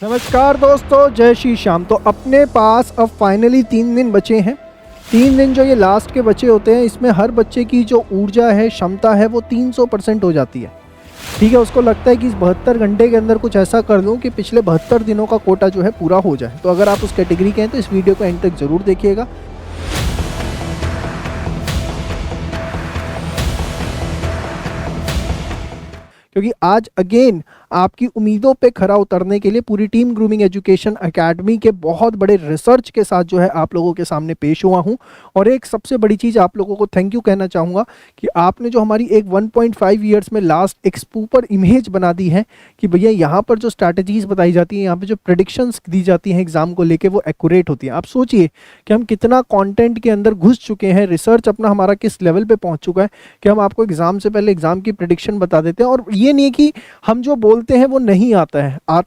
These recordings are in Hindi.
नमस्कार दोस्तों, जय श्री श्याम। तो अपने पास अब फाइनली 3 दिन बचे हैं। 3 दिन जो ये लास्ट के बचे होते हैं, इसमें हर बच्चे की जो ऊर्जा है, क्षमता है, वो 300% हो जाती है। ठीक है, उसको लगता है कि इस 72 घंटे के अंदर कुछ ऐसा कर लूँ कि पिछले 72 दिनों का कोटा जो है पूरा हो जाए। तो अगर आप उस कैटेगरी के हैं तो इस वीडियो को एंड तक ज़रूर देखिएगा। क्योंकि आज अगेन आपकी उम्मीदों पे खरा उतरने के लिए पूरी टीम ग्रूमिंग एजुकेशन एकेडमी के बहुत बड़े रिसर्च के साथ जो है आप लोगों के सामने पेश हुआ हूं। और एक सबसे बड़ी चीज़ आप लोगों को थैंक यू कहना चाहूँगा कि आपने जो हमारी एक 1.5 ईयर्स में लास्ट एक सुपर इमेज बना दी है कि भैया यहाँ पर जो स्ट्रैटेजीज बताई जाती हैं, यहाँ पर जो प्रेडिक्शंस दी जाती हैं एग्जाम को लेकर, वो एक्यूरेट होती है। आप सोचिए कि हम कितना कॉन्टेंट के अंदर घुस चुके हैं, रिसर्च अपना हमारा किस लेवल पर पहुँच चुका है कि हम आपको एग्जाम से पहले एग्जाम की प्रेडिक्शन बता देते हैं। और ये नहीं है कि हम जो बोलते हैं वो नहीं आता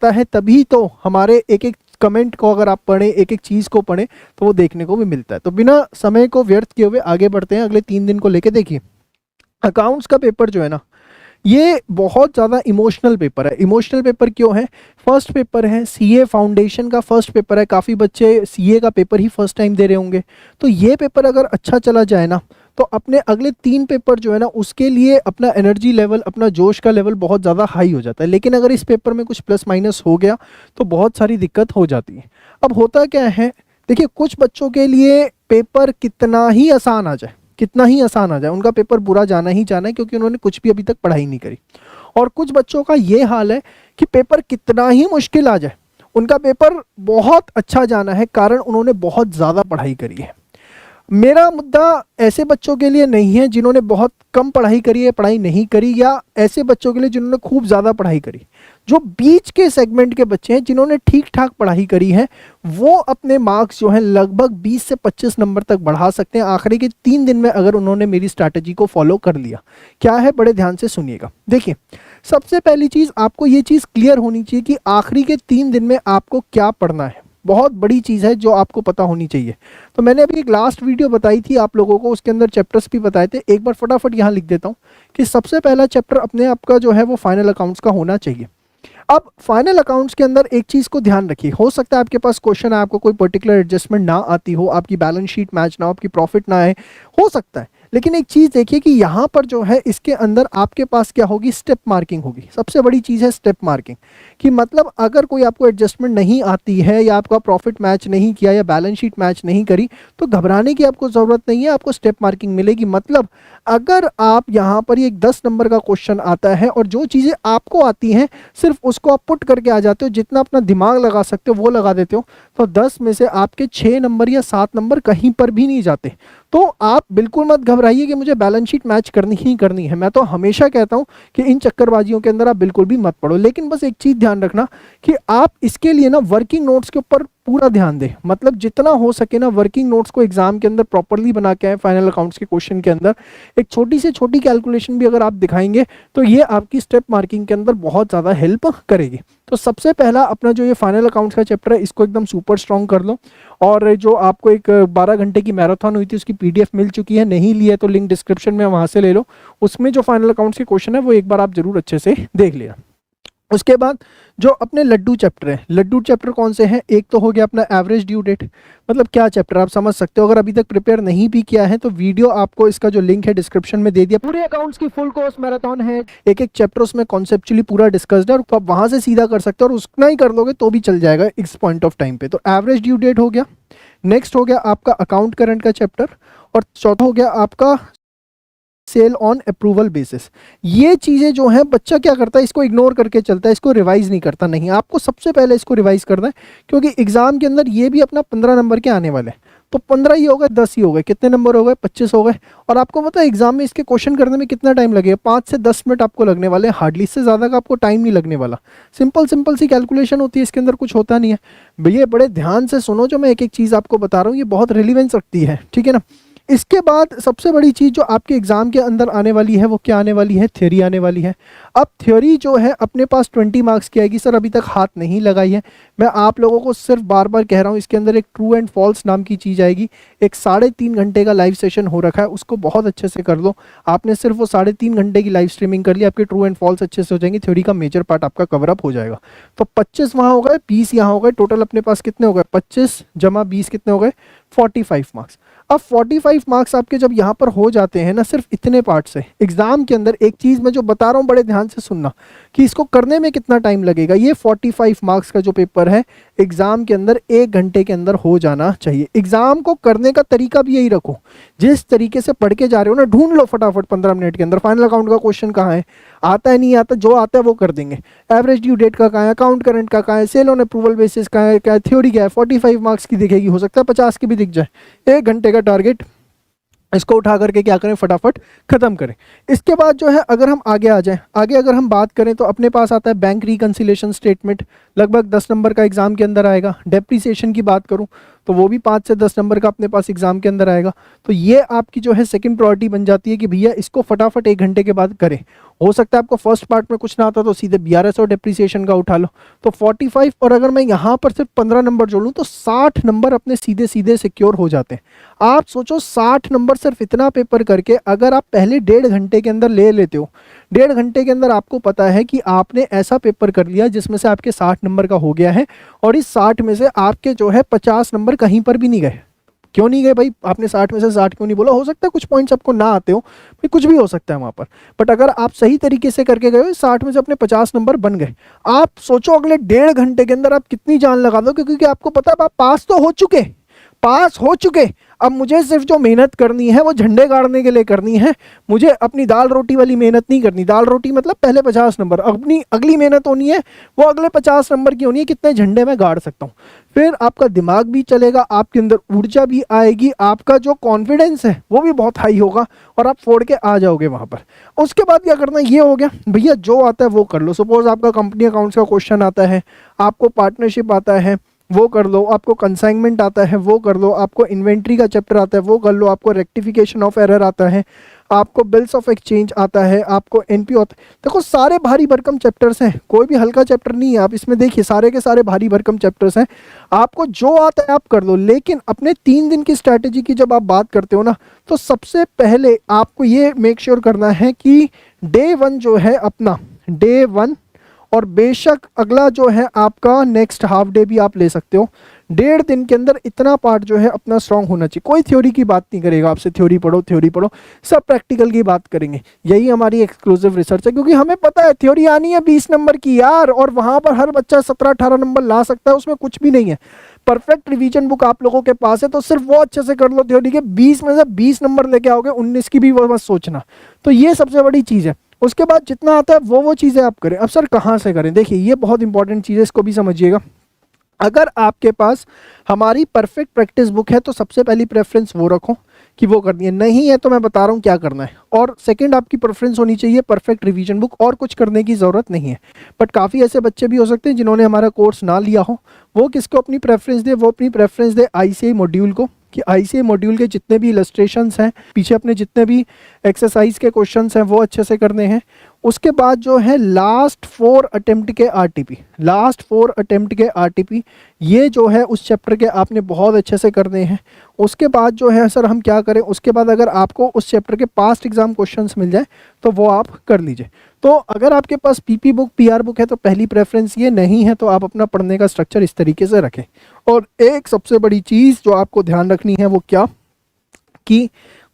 है तभी तो हमारे एक एक कमेंट को अगर आप पढ़ें, एक एक चीज़ को पढ़ें, तो वो देखने को भी मिलता है। तो बिना समय को व्यर्थ किए हुए आगे बढ़ते हैं अगले 3 दिन को लेके। देखिए, अकाउंट्स का पेपर जो है ना, ये बहुत ज़्यादा इमोशनल पेपर है। इमोशनल पेपर क्यों है? फर्स्ट पेपर है, सीए फाउंडेशन का फर्स्ट पेपर है। काफ़ी बच्चे सीए का पेपर ही फर्स्ट टाइम दे रहे होंगे। तो ये पेपर अगर अच्छा चला जाए ना, तो अपने अगले 3 पेपर जो है ना, उसके लिए अपना एनर्जी लेवल, अपना जोश का लेवल बहुत ज़्यादा हाई हो जाता है। लेकिन अगर इस पेपर में कुछ प्लस माइनस हो गया तो बहुत सारी दिक्कत हो जाती है। अब होता क्या है, देखिए, कुछ बच्चों के लिए पेपर कितना ही आसान आ जाए, उनका पेपर बुरा जाना ही जाना है, क्योंकि उन्होंने कुछ भी अभी तक पढ़ाई नहीं करी। और कुछ बच्चों का ये हाल है कि पेपर कितना ही मुश्किल आ जाए, उनका पेपर बहुत अच्छा जाना है, कारण उन्होंने बहुत ज़्यादा पढ़ाई करी है। मेरा मुद्दा ऐसे बच्चों के लिए नहीं है जिन्होंने बहुत कम पढ़ाई करी है, पढ़ाई नहीं करी, या ऐसे बच्चों के लिए जिन्होंने खूब ज़्यादा पढ़ाई करी। जो बीच के सेगमेंट के बच्चे हैं, जिन्होंने ठीक ठाक पढ़ाई करी है, वो अपने मार्क्स जो हैं लगभग 20 से 25 नंबर तक बढ़ा सकते हैं आखिरी के 3 दिन में, अगर उन्होंने मेरी स्ट्रैटेजी को फॉलो कर लिया। क्या है, बड़े ध्यान से सुनिएगा। देखिए, सबसे पहली चीज़ आपको ये चीज़ क्लियर होनी चाहिए कि आखिरी के 3 दिन में आपको क्या पढ़ना है। बहुत बड़ी चीज़ है जो आपको पता होनी चाहिए। तो मैंने अभी एक लास्ट वीडियो बताई थी आप लोगों को, उसके अंदर चैप्टर्स भी बताए थे। एक बार फटाफट यहाँ लिख देता हूँ कि सबसे पहला चैप्टर अपने आपका जो है वो फाइनल अकाउंट्स का होना चाहिए। अब फाइनल अकाउंट्स के अंदर एक चीज़ को ध्यान रखिए, हो सकता है आपके पास क्वेश्चन है, आपको कोई पर्टिकुलर एडजस्टमेंट ना आती हो, आपकी बैलेंस शीट मैच ना हो, आपकी प्रॉफिट ना आए, हो सकता है। लेकिन एक चीज़ देखिए कि यहाँ पर जो है इसके अंदर आपके पास क्या होगी, स्टेप मार्किंग होगी। सबसे बड़ी चीज़ है स्टेप मार्किंग, कि मतलब अगर कोई आपको एडजस्टमेंट नहीं आती है, या आपका प्रॉफिट मैच नहीं किया, या बैलेंस शीट मैच नहीं करी, तो घबराने की आपको ज़रूरत नहीं है, आपको स्टेप मार्किंग मिलेगी। मतलब अगर आप यहाँ पर एक 10 नंबर का क्वेश्चन आता है और जो चीज़ें आपको आती हैं सिर्फ उसको आप पुट करके आ जाते हो, जितना अपना दिमाग लगा सकते हो वो लगा देते हो, तो 10 में से आपके 6 नंबर या 7 नंबर कहीं पर भी नहीं जाते। तो आप बिल्कुल मत घबराइए कि मुझे बैलेंस शीट मैच करनी ही करनी है। मैं तो हमेशा कहता हूं कि इन चक्करबाजियों के अंदर आप बिल्कुल भी मत पड़ो। लेकिन बस एक चीज़ ध्यान रखना कि आप इसके लिए ना वर्किंग नोट्स के ऊपर पूरा ध्यान दें। मतलब जितना हो सके ना वर्किंग नोट्स को एग्जाम के अंदर प्रॉपरली बना के आए। फाइनल अकाउंट्स के क्वेश्चन के अंदर एक छोटी से छोटी कैलकुलेशन भी अगर आप दिखाएंगे तो ये आपकी स्टेप मार्किंग के अंदर बहुत ज़्यादा हेल्प करेगी। तो सबसे पहला अपना जो ये फाइनल अकाउंट्स का चैप्टर है, इसको एकदम सुपर स्ट्रॉन्ग कर लो। और जो आपको एक 12 घंटे की मैराथन हुई थी उसकी PDF मिल चुकी है, नहीं ली है तो लिंक डिस्क्रिप्शन में वहाँ से ले लो। उसमें जो फाइनल अकाउंट्स के क्वेश्चन है वो एक बार आप जरूर अच्छे से देख लेना। उसके बाद जो अपने लड्डू चैप्टर है, लड्डू चैप्टर कौन से हैं? एक तो हो गया अपना एवरेज ड्यू डेट। मतलब क्या चैप्टर आप समझ सकते हो। अगर अभी तक प्रिपेयर नहीं भी किया है तो वीडियो आपको इसका जो लिंक है डिस्क्रिप्शन में दे दिया। पूरे अकाउंट्स की फुल कोर्स मैराथन है, एक एक चैप्टर उसमें कॉन्सेप्चुअली पूरा डिस्कस्ड है, और आप वहां से सीधा कर सकते हो, और उतना ही कर लोगे तो भी चल जाएगा इस पॉइंट ऑफ टाइम पे। तो एवरेज ड्यू डेट हो गया। नेक्स्ट हो गया आपका अकाउंट करंट का चैप्टर, और चौथा हो गया आपका सेल ऑन अप्रूवल बेसिस। ये चीज़ें जो हैं बच्चा क्या करता है, इसको इग्नोर करके चलता है, इसको रिवाइज नहीं करता। नहीं, आपको सबसे पहले इसको रिवाइज करना है, क्योंकि एग्जाम के अंदर ये भी अपना 15 नंबर के आने वाले हैं। तो 15 ही हो गए, 10 ही हो गए, कितने नंबर हो गए? 25 हो गए। और आपको पता है एग्जाम में इसके क्वेश्चन करने में कितना टाइम लगेगा? 5 से 10 मिनट आपको लगने वाले हैं, हार्डली। इससे ज़्यादा का आपको टाइम नहीं लगने वाला। सिंपल सी कैलकुलेशन होती है, इसके अंदर कुछ होता नहीं है। भैया बड़े ध्यान से सुनो, जो मैं एक एक चीज़ आपको बता रहा हूँ ये बहुत रिलीवेंस रखती है, ठीक है ना। इसके बाद सबसे बड़ी चीज़ जो आपके एग्ज़ाम के अंदर आने वाली है वो क्या आने वाली है, थ्योरी आने वाली है। अब थ्योरी जो है अपने पास 20 मार्क्स की आएगी। सर अभी तक हाथ नहीं लगाई है, मैं आप लोगों को सिर्फ बार बार कह रहा हूँ, इसके अंदर एक ट्रू एंड फॉल्स नाम की चीज़ आएगी। एक 3.5 घंटे का लाइव सेशन हो रखा है, उसको बहुत अच्छे से कर लो। आपने सिर्फ वो 3.5 घंटे की लाइव स्ट्रीमिंग कर ली, आपके ट्रू एंड फॉल्स अच्छे से हो जाएंगे, थ्योरी का मेजर पार्ट आपका कवरअप हो जाएगा। तो 25 वहाँ हो गए, 20 यहाँ हो गए, टोटल अपने पास कितने हो गए, 25 जमा 20 कितने हो गए, 45 मार्क्स। अब 45 मार्क्स आपके जब यहाँ पर हो जाते हैं ना, सिर्फ इतने पार्ट से एग्जाम के अंदर, एक चीज़ मैं जो बता रहा हूँ बड़े ध्यान से सुनना कि इसको करने में कितना टाइम लगेगा। ये 45 मार्क्स का जो पेपर है एग्जाम के अंदर 1 घंटे के अंदर हो जाना चाहिए। एग्जाम को करने का तरीका भी यही रखो, जिस तरीके से पढ़ के जा रहे हो ना, ढूंढ लो फटाफट 15 मिनट के अंदर फाइनल अकाउंट का क्वेश्चन कहाँ है, आता है नहीं आता, जो आता है वो कर देंगे। एवरेज ड्यू डेट का कहाँ है, अकाउंट करंट का कहाँ है, सेल ऑन अप्रूवल बेसिस का है, क्या है, थ्योरी क्या है। 45 मार्क्स की दिखेगी, हो सकता है 50 की भी दिख जाए। 1 घंटे का टारगेट, इसको उठा करके क्या करें, फटाफट खत्म करें। इसके बाद जो है अगर हम आगे आ जाएं, आगे अगर हम बात करें तो अपने पास आता है बैंक रिकंसिलेशन स्टेटमेंट, लगभग 10 नंबर का एग्जाम के अंदर आएगा। डेप्रिसिएशन की बात करूं तो वो भी 5 से 10 नंबर का अपने पास एग्जाम के अंदर आएगा। तो ये आपकी जो है सेकंड प्रायोरिटी बन जाती है कि भैया इसको फटाफट 1 घंटे के बाद करें। हो सकता है आपको फर्स्ट पार्ट में कुछ ना आता तो सीधे BRS और डेप्रिसिएशन का उठा लो। तो 45, और अगर मैं यहाँ पर सिर्फ 15 नंबर जोड़ लूँ तो 60 नंबर अपने सीधे सीधे सिक्योर हो जाते हैं। आप सोचो 60 नंबर सिर्फ इतना पेपर करके अगर आप पहले 1.5 घंटे के अंदर ले लेते हो, 1.5 घंटे के अंदर आपको पता है कि आपने ऐसा पेपर कर लिया जिसमें से आपके 60 नंबर का हो गया है, और इस 60 में से आपके जो है 50 नंबर कहीं पर भी नहीं गए। क्यों नहीं गए भाई, आपने 60 में से 60 क्यों नहीं बोला? हो सकता है कुछ पॉइंट्स आपको ना आते हो भाई, कुछ भी हो सकता है वहाँ पर, बट अगर आप सही तरीके से करके गए हो 60 में से अपने 50 नंबर बन गए। आप सोचो अगले 1.5 घंटे के अंदर आप कितनी जान लगा दो, क्योंकि आपको पता है आप पास तो हो चुके, पास हो चुके। अब मुझे सिर्फ जो मेहनत करनी है वो झंडे गाड़ने के लिए करनी है, मुझे अपनी दाल रोटी वाली मेहनत नहीं करनी। दाल रोटी मतलब पहले 50 नंबर, अपनी अगली मेहनत होनी है वो अगले 50 नंबर की होनी है, कितने झंडे मैं गाड़ सकता हूँ। फिर आपका दिमाग भी चलेगा, आपके अंदर ऊर्जा भी आएगी, आपका जो कॉन्फिडेंस है वो भी बहुत हाई होगा और आप फोड़ के आ जाओगे वहाँ पर। उसके बाद क्या करना, ये हो गया भैया जो आता है वो कर लो। सपोज आपका कंपनी अकाउंट्स का क्वेश्चन आता है, आपको पार्टनरशिप आता है वो कर लो, आपको कंसाइनमेंट आता है वो कर लो, आपको इन्वेंट्री का चैप्टर आता है वो कर लो, आपको रेक्टिफिकेशन ऑफ एरर आता है, आपको बिल्स ऑफ एक्सचेंज आता है, आपको एनपी होता है। देखो सारे भारी भरकम चैप्टर्स हैं, कोई भी हल्का चैप्टर नहीं है। आप इसमें देखिए सारे के सारे भारी भरकम चैप्टर्स हैं, आपको जो आता है आप कर लो। लेकिन अपने 3 दिन की स्ट्रैटेजी की जब आप बात करते हो ना, तो सबसे पहले आपको ये मेक श्योर करना है कि डे 1 जो है अपना, डे 1, और बेशक अगला जो है आपका नेक्स्ट हाफ डे भी आप ले सकते हो, 1.5 दिन के अंदर इतना पार्ट जो है अपना स्ट्रांग होना चाहिए। कोई थ्योरी की बात नहीं करेगा आपसे, थ्योरी पढ़ो थ्योरी पढ़ो, सब प्रैक्टिकल की बात करेंगे। यही हमारी एक्सक्लूसिव रिसर्च है, क्योंकि हमें पता है थ्योरी आनी है 20 नंबर की यार, और वहां पर हर बच्चा 17-18 नंबर ला सकता है, उसमें कुछ भी नहीं है। परफेक्ट रिवीजन बुक आप लोगों के पास है, तो सिर्फ वो अच्छे से कर लो थ्योरी के, 20 में से 20 नंबर लेके आओगे, 19 की भी वो मत सोचना। तो ये सबसे बड़ी चीज़ है। उसके बाद जितना आता है वो चीज़ें आप करें। अब सर कहाँ से करें, देखिए ये बहुत इंपॉर्टेंट चीज़ है, इसको भी समझिएगा। अगर आपके पास हमारी परफेक्ट प्रैक्टिस बुक है तो सबसे पहली प्रेफरेंस वो रखो कि वो करनी है, नहीं है तो मैं बता रहा हूँ क्या करना है। और सेकंड आपकी प्रेफरेंस होनी चाहिए परफेक्ट रिवीजन बुक, और कुछ करने की ज़रूरत नहीं है। बट काफ़ी ऐसे बच्चे भी हो सकते हैं जिन्होंने हमारा कोर्स ना लिया हो, वो किसको अपनी प्रेफरेंस दे, वो अपनी प्रेफरेंस दे ICAI मॉड्यूल को, कि ICAI मॉड्यूल के जितने भी इलस्ट्रेशंस हैं पीछे, अपने जितने भी एक्सरसाइज के क्वेश्चंस हैं वो अच्छे से करने हैं। उसके बाद जो है लास्ट 4 अटेम्प्ट के RTP, लास्ट 4 अटेम्प्ट के RTP ये जो है उस चैप्टर के आपने बहुत अच्छे से करने हैं। उसके बाद जो है सर हम क्या करें, उसके बाद अगर आपको उस चैप्टर के पास्ट एग्जाम क्वेश्चंस मिल जाए तो वो आप कर लीजिए। तो अगर आपके पास PP बुक PR बुक है तो पहली प्रेफरेंस ये, नहीं है तो आप अपना पढ़ने का स्ट्रक्चर इस तरीके से रखें। और एक सबसे बड़ी चीज़ जो आपको ध्यान रखनी है वो क्या, कि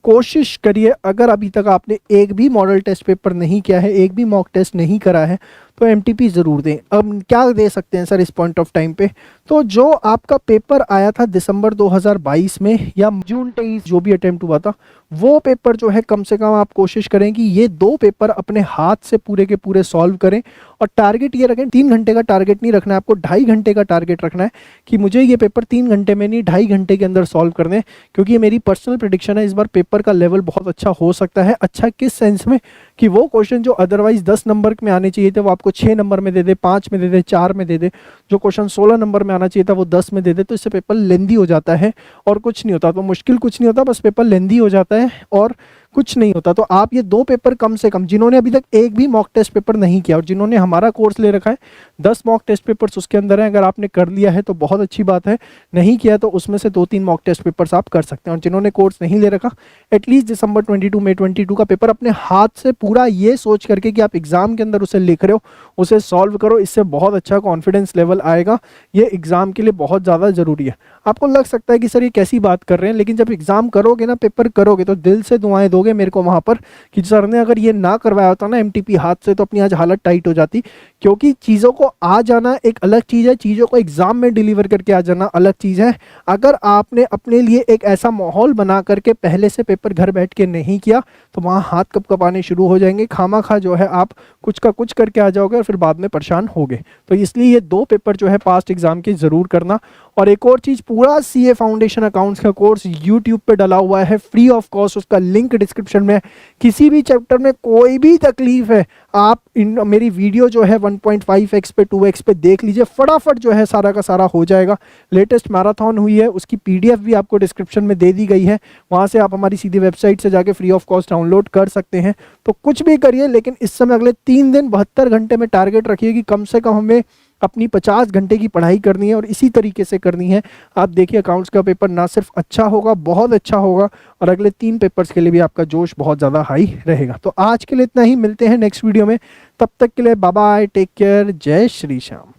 कोशिश करिए अगर अभी तक आपने एक भी मॉडल टेस्ट पेपर नहीं किया है, एक भी मॉक टेस्ट नहीं करा है, तो MTP ज़रूर दें। अब क्या दे सकते हैं सर इस पॉइंट ऑफ टाइम पे, तो जो आपका पेपर आया था दिसंबर 2022 में या जून 23 जो भी अटेम्प्ट हुआ था, वो पेपर जो है कम से कम आप कोशिश करें कि ये 2 पेपर अपने हाथ से पूरे के पूरे सॉल्व करें। और टारगेट ये रखें, 3 घंटे का टारगेट नहीं रखना है आपको, 2.5 घंटे का टारगेट रखना है कि मुझे ये पेपर 3 घंटे में नहीं 2.5 घंटे के अंदर सॉल्व करने हैं। क्योंकि ये मेरी पर्सनल प्रेडिक्शन है, इस बार पेपर का लेवल बहुत अच्छा हो सकता है। अच्छा किस सेंस में, कि वो क्वेश्चन जो अदरवाइज 10 नंबर में आने चाहिए थे वो आपको 6 नंबर में दे दे, 5 में दे दे, 4 में दे दे। जो क्वेश्चन 16 नंबर में आना चाहिए था वो 10 में दे दे। तो इससे पेपर लेंदी हो जाता है और कुछ नहीं होता। तो मुश्किल कुछ नहीं होता, बस पेपर लेंदी हो जाता है और कुछ नहीं होता। तो आप ये 2 पेपर कम से कम, जिन्होंने अभी तक एक भी मॉक टेस्ट पेपर नहीं किया और जिन्होंने हमारा कोर्स ले रखा है, 10 मॉक टेस्ट पेपर्स उसके अंदर है। अगर आपने कर लिया है तो बहुत अच्छी बात है, नहीं किया तो उसमें से 2-3 मॉक टेस्ट पेपर्स आप कर सकते हैं। और जिन्होंने कोर्स नहीं ले रखा, एटलीस्ट दिसंबर 22 मई 22 का पेपर अपने हाथ से पूरा ये सोच करके कि आप एग्जाम के अंदर उसे लिख रहे हो, उसे सॉल्व करो। इससे बहुत अच्छा कॉन्फिडेंस लेवल आएगा। ये एग्जाम के लिए बहुत ज़्यादा ज़रूरी है। आपको लग सकता है कि सर ये कैसी बात कर रहे हैं, लेकिन जब एग्जाम करोगे ना, पेपर करोगे, तो दिल से दुआएं दोगे मेरे को वहां पर कि सर ने अगर ये ना करवाया होता ना एमटीपी हाथ से, तो अपनी आज हालत टाइट हो जाती। क्योंकि चीज़ों को आ जाना एक अलग चीज़ है, चीज़ों को एग्जाम में डिलीवर करके आ जाना अलग चीज़ है। अगर आपने अपने लिए एक ऐसा माहौल बना करके पहले से पेपर घर बैठ के नहीं किया, तो वहाँ हाथ कपकपाने शुरू हो जाएंगे। खामा जो है आप कुछ का कुछ करके आ जाओगे और फिर बाद में परेशान होगे। तो इसलिए ये 2 पेपर जो है पास्ट एग्जाम के ज़रूर करना। और एक और चीज़, पूरा सीए फाउंडेशन अकाउंट्स का कोर्स यूट्यूब पे डला हुआ है फ्री ऑफ कॉस्ट, उसका लिंक डिस्क्रिप्शन में। किसी भी चैप्टर में कोई भी तकलीफ है, आप मेरी वीडियो जो है 1.5x पे 2x पे देख लीजिए, फटाफट जो है सारा का सारा हो जाएगा। लेटेस्ट मैराथन हुई है, उसकी पीडीएफ भी आपको डिस्क्रिप्शन में दे दी गई है, वहाँ से आप हमारी सीधी वेबसाइट से जाके फ्री ऑफ कॉस्ट डाउनलोड कर सकते हैं। तो कुछ भी करिए, लेकिन इस समय अगले 3 दिन 72 घंटे में टारगेट रखिए कि कम से कम हमें अपनी 50 घंटे की पढ़ाई करनी है और इसी तरीके से करनी है। आप देखिए अकाउंट्स का पेपर ना सिर्फ अच्छा होगा, बहुत अच्छा होगा, और अगले 3 पेपर्स के लिए भी आपका जोश बहुत ज़्यादा हाई रहेगा। तो आज के लिए इतना ही, मिलते हैं नेक्स्ट वीडियो में। तब तक के लिए बाय बाय, टेक केयर, जय श्री श्याम।